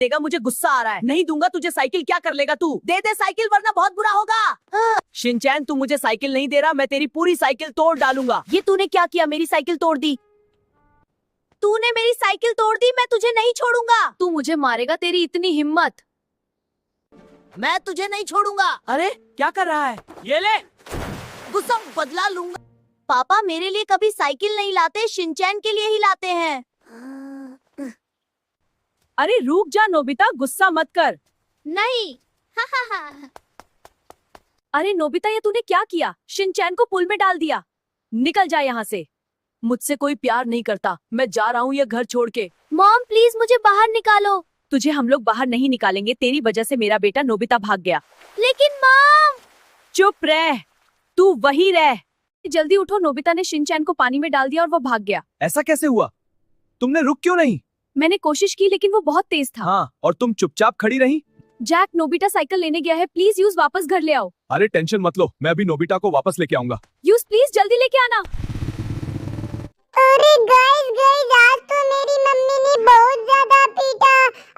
देगा, मुझे गुस्सा आ रहा है। नहीं दूंगा तुझे साइकिल। क्या कर लेगा तू? दे दे साइकिल वरना बहुत बुरा होगा। शिनचैन तू मुझे साइकिल नहीं दे रहा, मैं तेरी पूरी साइकिल तोड़ डालूंगा। ये तूने क्या किया? मेरी साइकिल तोड़ दी। तूने मेरी साइकिल तोड़ दी, मैं तुझे नहीं छोड़ूंगा। तू मुझे मारेगा? तेरी इतनी हिम्मत? मैं तुझे नहीं छोड़ूंगा। अरे क्या कर रहा है? ये ले, गुस्सा बदला लूंगा। पापा मेरे लिए कभी साइकिल नहीं लाते, शिनचैन के लिए ही लाते हैं। अरे रुक जा नोबिता, गुस्सा मत कर। नहीं। अरे नोबिता ये तूने क्या किया? शिनचैन को पुल में डाल दिया। निकल जा यहाँ से। मुझसे कोई प्यार नहीं करता, मैं जा रहा हूँ ये घर छोड़ के। मॉम प्लीज मुझे बाहर निकालो। तुझे हम लोग बाहर नहीं निकालेंगे, तेरी वजह से मेरा बेटा नोबिता भाग गया। लेकिन मॉम। चुप रह, तू वही रह। जल्दी उठो, नोबिता ने शिनचैन को पानी में डाल दिया और वो भाग गया। ऐसा कैसे हुआ? तुमने रुक क्यों नहीं? मैंने कोशिश की लेकिन वो बहुत तेज था। हाँ, और तुम चुपचाप खड़ी रही। जैक नोबिता साइकिल लेने गया है, प्लीज यूज वापस घर ले आओ। अरे टेंशन मत लो, मैं अभी नोबिता को वापस लेके आऊंगा। यूज प्लीज जल्दी लेके आना। अरे गाइस आज तो मेरी मम्मी ने बहुत ज्यादा पीटा।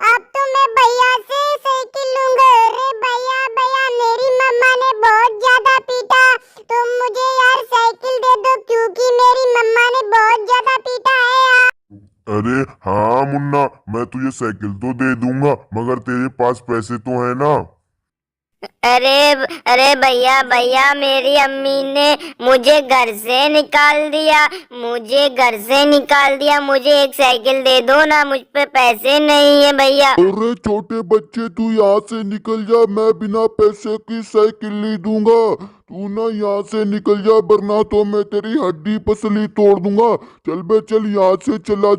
अब तो मैं भैया से साइकिल लूंगा। अरे भैया भैया मेरी मम्मा ने बहुत ज्यादा पीटा, तो मुझे यार साइकिल दे दो क्योंकि मेरी मम्मा ने बहुत ज्यादा पीटा है यार। अरे हाँ मुन्ना, मैं तुझे साइकिल तो दे दूंगा, मगर तेरे पास पैसे तो है ना? अरे अरे भैया भैया मेरी अम्मी ने मुझे घर से निकाल दिया, मुझे एक साइकिल दे दो ना, मुझ पे पैसे नहीं है भैया। अरे छोटे बच्चे तू यहाँ से निकल जा, मैं बिना पैसे की साइकिल नहीं दूंगा। तू ना यहाँ से निकल जा वरना तो मैं तेरी हड्डी पसली तोड़ दूंगा। चल बे चल, यहाँ से चला।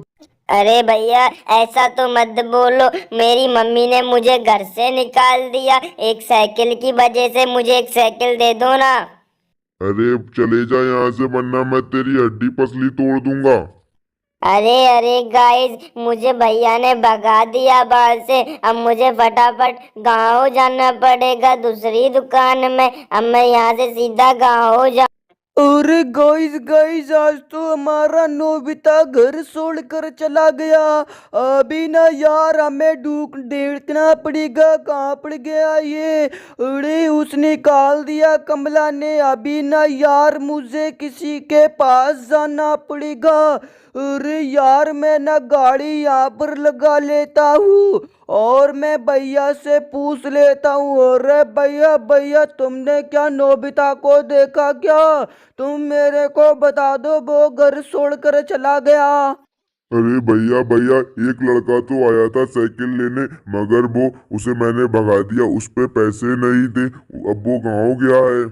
अरे भैया ऐसा तो मत बोलो, मेरी मम्मी ने मुझे घर से निकाल दिया, एक साइकिल की वजह से। मुझे एक साइकिल दे दो ना। अरे चले जा यहाँ से वरना मैं तेरी हड्डी पसली तोड़ दूंगा। अरे गाइस मुझे भैया ने भगा दिया बाहर से। अब मुझे फटाफट गांव जाना पड़ेगा दूसरी दुकान में। अब मैं यहाँ से सीधा गांव जा। अरे गाइस आज तो हमारा नोबिता घर छोड़कर चला गया। अभी ना यार हमें देखना पड़ेगा कहाँ पड़ गया ये। अरे उसने निकाल दिया कमला ने। अभी ना यार मुझे किसी के पास जाना पड़ेगा। अरे यार मैं ना गाड़ी यहाँ पर लगा लेता हूँ और मैं भैया से पूछ लेता हूँ। अरे भैया भैया तुमने क्या नोबिता को देखा क्या? तुम मेरे को बता दो, वो घर छोड़कर चला गया। अरे भैया भैया एक लड़का तो आया था साइकिल लेने, मगर उसे मैंने भगा दिया, उस पे पैसे नहीं थे, अब वो गाँव गया है।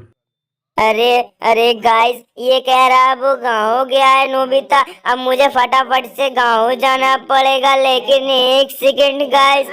अरे गाइस ये कह रहा है वो गाँव गया है नोबिता। अब मुझे फटाफट से गाँव जाना पड़ेगा। लेकिन एक सेकंड गाइस,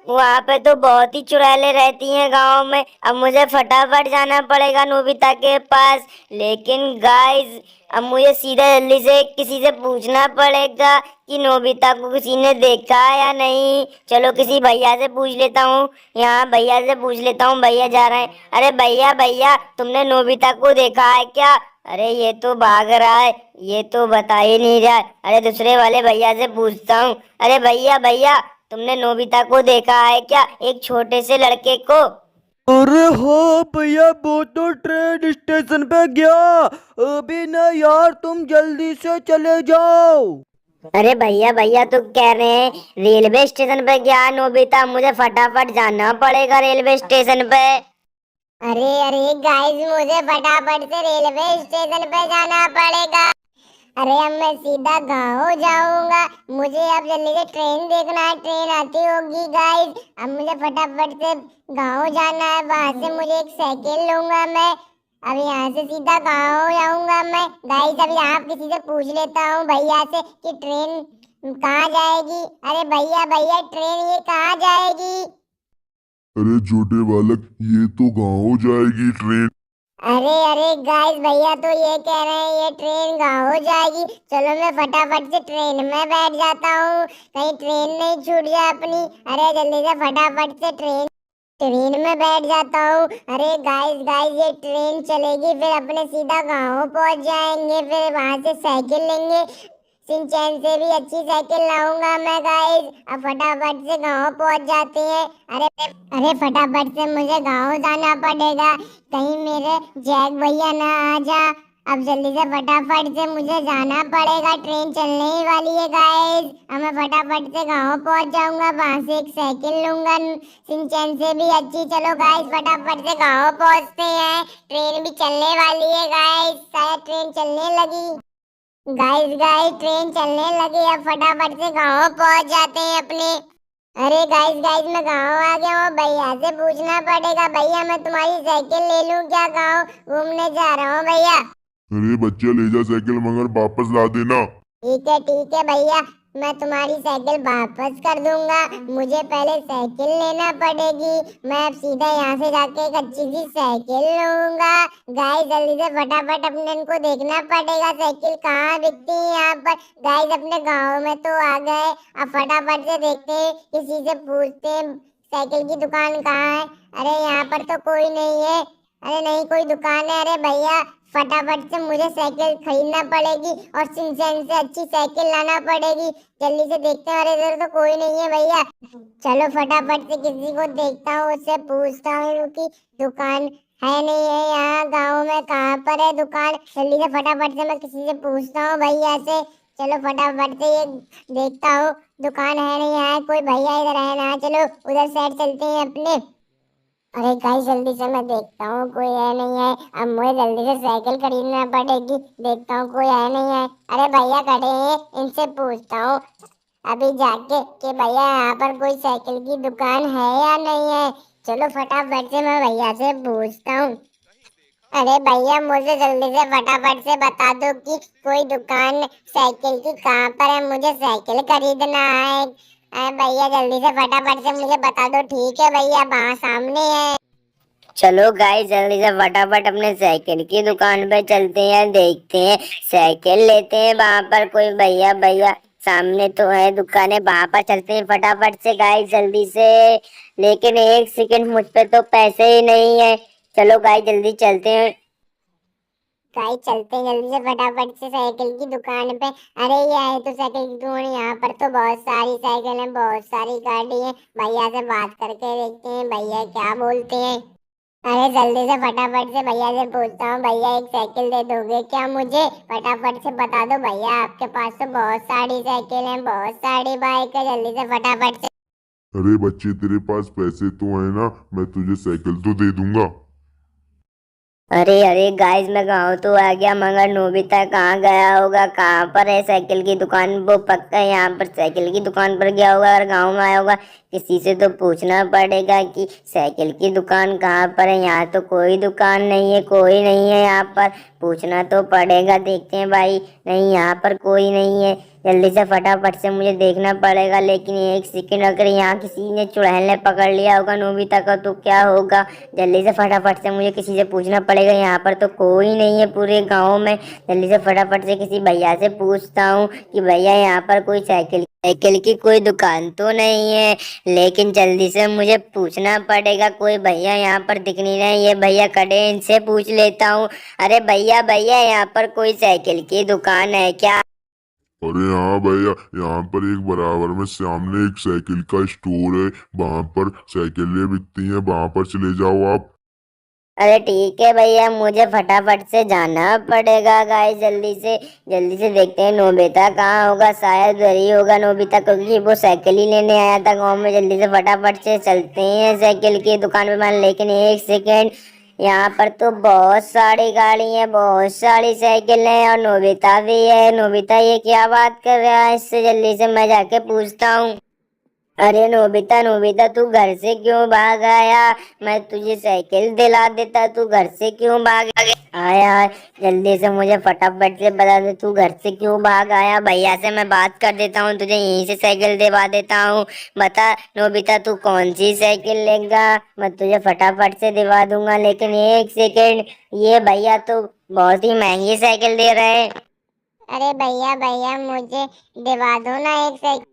वहाँ पे तो बहुत ही चुड़ैलें रहती हैं गाँव में। अब मुझे फटाफट जाना पड़ेगा नोबिता के पास। लेकिन गाइस अब मुझे सीधा जल्दी से किसी से पूछना पड़ेगा कि नोबिता को किसी ने देखा या नहीं। चलो किसी भैया से पूछ लेता हूँ, यहाँ भैया से पूछ लेता हूँ, भैया जा रहे हैं। अरे भैया भैया तुमने नोबिता को देखा है क्या? अरे ये तो भाग रहा है, ये तो बता ही नहीं रहा है। अरे दूसरे वाले भैया से पूछता हूँ। अरे भैया भैया तुमने नोबिता को देखा है क्या, एक छोटे से लड़के को? अरे हाँ भैया वो तो ट्रेन स्टेशन पे गया। अभी ना यार तुम जल्दी से चले जाओ। अरे भैया भैया तो कह रहे हैं रेलवे स्टेशन पे गया नोबिता, मुझे फटाफट जाना पड़ेगा रेलवे स्टेशन पे। अरे गाइस मुझे फटाफट से रेलवे स्टेशन पे जाना पड़ेगा। अरे अब मैं सीधा गाँव जाऊंगा। मुझे अब जल्दी से ट्रेन देखना है, ट्रेन आती होगी गाइस। अब मुझे फटाफट से गाँव जाना है, वहाँ से मुझे एक साइकिल लूंगा मैं। अब यहाँ से सीधा गाँव जाऊंगा मैं। गाइस अब यहाँ किसी से पूछ लेता हूँ भैया से कि ट्रेन कहाँ जाएगी। अरे भैया भैया ट्रेन ये कहाँ जाएगी? अरे छोटे बालक ये तो गाँव जाएगी ट्रेन। अरे गाइस भैया तो ये कह रहे हैं ये ट्रेन गाँव जाएगी। चलो मैं फटाफट से ट्रेन में बैठ जाता हूँ, कहीं ट्रेन नहीं छूट जाए अपनी। अरे जल्दी से फटाफट से ट्रेन में बैठ जाता हूँ। अरे गाइस ये ट्रेन चलेगी, फिर अपने सीधा गाँव पहुँच जाएंगे, फिर वहाँ से साइकिल लेंगे। सिंचैन से भी अच्छी साइकिल लाऊंगा मैं गाइस। अब फटाफट से गांव पहुंच जाते हैं। अरे फटाफट से मुझे गांव जाना पड़ेगा, कहीं मेरे जैक भैया ना आ जा। अब जल्दी से फटाफट से मुझे जाना पड़ेगा, ट्रेन चलने ही वाली है गाइस। अब मैं फटाफट से गांव पहुंच जाऊंगा, वहां से एक साइकिल लूंगा सिंचैन से भी अच्छी। चलो गाइस फटाफट से गांव पहुंचते हैं, ट्रेन भी चलने वाली है गाइस, शायद ट्रेन चलने लगी। गाइस ट्रेन चलने लगी, अब फटाफट से गांव पहुंच जाते हैं अपने। अरे गाइस मैं गांव आ गया हूँ, भैया से पूछना पड़ेगा। भैया मैं तुम्हारी साइकिल ले लूं क्या? गांव घूमने जा रहा हूँ भैया। अरे बच्चे ले जा साइकिल, मगर वापस ला देना। ठीक है भैया, मैं तुम्हारी साइकिल वापस कर दूंगा। मुझे पहले साइकिल लेना पड़ेगी, मैं अब सीधा यहाँ से जाके एक अच्छी सी साइकिल लूंगा। गाइस जल्दी से फटाफट अपने इनको देखना पड़ेगा, साइकिल कहाँ बिकती है यहाँ पर। गाइस अपने गांव में तो आ गए, अब फटाफट से देखते हैं, किसी से पूछते हैं साइकिल की दुकान कहाँ है। अरे यहाँ पर तो कोई नहीं है, अरे नहीं कोई दुकान है। अरे भैया फटाफट से मुझे साइकिल खरीदना पड़ेगी और सिंचैन से अच्छी साइकिल लाना पड़ेगी। जल्दी से देखते हैं, अरे इधर तो कोई नहीं है भैया। चलो फटाफट से किसी को देखता हूँ, उससे पूछता हूँ कि दुकान है नहीं है यहाँ गांव में, कहाँ पर है दुकान। जल्दी से फटाफट से मैं किसी से पूछता हूँ भैया से। चलो फटाफट से ये देखता हूँ दुकान है नहीं है, कोई भैया इधर है ना। चलो उधर साइड चलते हैं अपने। अरे गाइस जल्दी से मैं देखता हूँ कोई है नहीं है, अब मुझे जल्दी से साइकिल खरीदना पड़ेगी। देखता हूँ कोई है नहीं है। अरे भैया खड़े हैं, इनसे पूछता हूँ अभी जाके कि भैया यहाँ पर कोई साइकिल की दुकान है या नहीं है। चलो फटाफट से मैं भैया से पूछता हूँ। अरे भैया मुझे जल्दी से फटाफट से बता दो कि कोई दुकान साइकिल की कहाँ पर है, मुझे साइकिल खरीदना है। अरे भैया जल्दी से फटाफट से मुझे बता दो। ठीक है भैया, वहाँ सामने है। चलो गाइस जल्दी से फटाफट अपने साइकिल की दुकान पे चलते हैं, देखते हैं साइकिल लेते हैं। वहाँ पर कोई भैया सामने तो है दुकान है, वहाँ पर चलते हैं फटाफट से गाइस जल्दी से। लेकिन एक सेकंड, मुझ पे तो पैसे ही नहीं है। चलो गाइस जल्दी चलते हैं। गाइस चलते हैं जल्दी से फटाफट से साइकिल की दुकान पे। अरे ये है तो साइकिल की दुकान, यहाँ पर तो बहुत सारी साइकिल है, बहुत सारी गाड़ी है। भैया से बात करके देखते हैं भैया क्या बोलते हैं। अरे जल्दी से फटाफट से भैया से पूछता हूँ, भैया एक साइकिल दे दोगे क्या मुझे? फटाफट से बता दो भैया, आपके पास तो बहुत सारी साइकिल है, बहुत सारी बाइक है। जल्दी से फटाफट से। अरे बच्चे तेरे पास पैसे तो है ना, मैं तुझे साइकिल तो दे दूंगा। अरे गाइस मैं गाँव तो आ गया, मगर नोबिता कहाँ गया होगा, कहाँ पर है साइकिल की दुकान? वो पक्का यहाँ पर साइकिल की दुकान पर गया होगा, अगर गाँव में आया होगा। किसी से तो पूछना पड़ेगा कि साइकिल की दुकान कहाँ पर है। यहाँ तो कोई दुकान नहीं है, कोई नहीं है यहाँ पर, पूछना तो पड़ेगा। देखते हैं भाई, नहीं यहाँ पर कोई नहीं है। जल्दी से फटाफट से मुझे देखना पड़ेगा। लेकिन एक सेकंड, अगर यहाँ किसी ने चुड़ैल ने पकड़ लिया होगा नोबिता का तो क्या होगा? जल्दी से फटाफट से मुझे किसी से पूछना पड़ेगा। यहाँ पर तो कोई नहीं है पूरे गांव में। जल्दी से फटाफट से किसी भैया से पूछता हूँ कि भैया यहाँ पर कोई साइकिल की कोई दुकान तो नहीं है। लेकिन जल्दी से मुझे पूछना पड़ेगा, कोई भैया यहाँ पर दिख नहीं रहे। ये भैया खड़े, इनसे पूछ लेता हूँ। अरे भैया यहाँ पर कोई साइकिल की दुकान है क्या? अरे हाँ भैया, यहाँ पर एक बराबर में सामने एक साइकिल का स्टोर है, वहाँ पर साइकिलें बिकती हैं, वहाँ पर चले जाओ आप। अरे ठीक है भैया, मुझे फटाफट से जाना पड़ेगा गाइस। जल्दी से देखते हैं नोबिता कहाँ होगा, शायद वही होगा नोबिता, क्योंकि वो साइकिल ही लेने आया था गांव में। जल्दी से फटाफट से चलते हैं साइकिल की दुकान पे मान। लेकिन एक सेकेंड, यहाँ पर तो बहुत सारी गाड़ी है, बहुत सारी साइकिल है और नोबिता भी है। नोबिता ये क्या बात कर रहा है? इससे जल्दी से मैं जाके पूछता हूँ। अरे नोबिता तू घर से क्यों भाग आया? मैं तुझे साइकिल दिला देता, तू घर से क्यों भाग आया? जल्दी से मुझे फटाफट से बता दे, तू घर से क्यों भाग आया? भैया से मैं बात कर देता हूँ, तुझे यहीं से साइकिल दिलवा देता हूँ। बता नोबिता तू कौन सी साइकिल लेगा, मैं तुझे फटाफट से दिलवा दूंगा। लेकिन एक सेकेंड, ये भैया तो बहुत ही महंगी साइकिल दे रहे हैं। अरे भैया मुझे दिलवा दो ना एक साइकिल।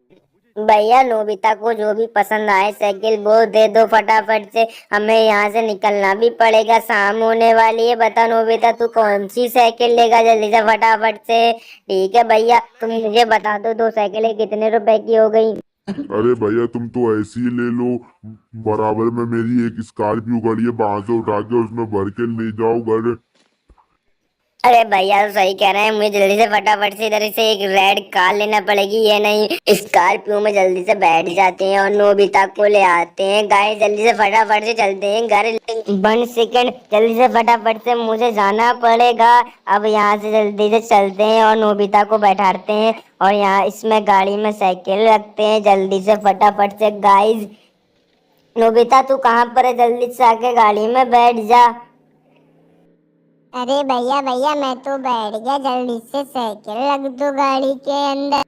भैया नोबिता को जो भी पसंद आए साइकिल वो दे दो फटाफट से, हमें यहाँ से निकलना भी पड़ेगा, शाम होने वाली है। बता नोबिता तू कौन सी साइकिल लेगा जल्दी से फटाफट से। ठीक है भैया तुम मुझे बता दो 2 साइकिलें कितने रुपए की हो गई। अरे भैया तुम तो ऐसे ही ले लो, बराबर में मेरी एक स्कॉर्पियो गाड़ी है, वहां से उठा के उसमें भर के ले जाओ घर। अरे भैया तो सही कह रहे हैं, मुझे जल्दी से फटाफट से इधर से एक रेड कार लेना पड़ेगी, ये नहीं स्कॉर्पियो में जल्दी से बैठ जाते हैं और नोबिता को ले आते हैं। गाइस जल्दी से फटाफट से चलते हैं घर। 1 सेकंड जल्दी से फटाफट से मुझे जाना पड़ेगा। अब यहाँ से जल्दी से चलते हैं और नोबिता को बैठाते हैं और यहाँ इसमें गाड़ी में साइकिल रखते हैं जल्दी से फटाफट से। गाइस नोबिता तू कहाँ पर है, जल्दी से आके गाड़ी में बैठ जा। अरे भैया भैया मैं तो बैठ गया, जल्दी से साइकिल रख दो गाड़ी के अंदर।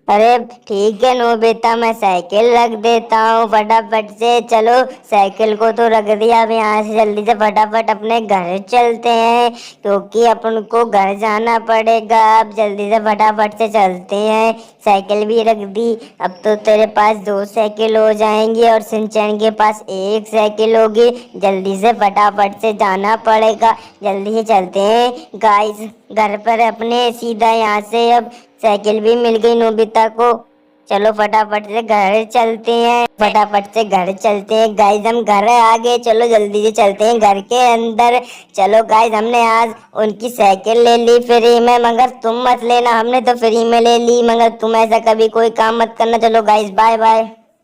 अरे ठीक है नोबिता मैं साइकिल रख देता हूँ फटाफट से। चलो साइकिल को तो रख दिया, अब यहाँ से जल्दी से फटाफट अपने घर चलते हैं क्योंकि अपन को घर जाना पड़ेगा। अब जल्दी से फटाफट से चलते हैं, साइकिल भी रख दी। अब तो तेरे पास 2 साइकिल हो जाएंगी और सिंचैन के पास 1 साइकिल होगी। जल्दी से फटाफट से जाना पड़ेगा, जल्दी से चलते हैं गाइस घर पर अपने। सीधा यहाँ से अब साइकिल भी मिल गई नोबिता को। चलो फटाफट से घर चलते हैं, फटाफट से घर चलते हैं गाइस। हम घर आ गए, चलो जल्दी से चलते हैं घर के अंदर। चलो गाइस हमने आज उनकी साइकिल ले ली फ्री में, मगर तुम मत लेना, हमने तो फ्री में ले ली, मगर तुम ऐसा कभी कोई काम मत करना। चलो गाइस बाय बाय।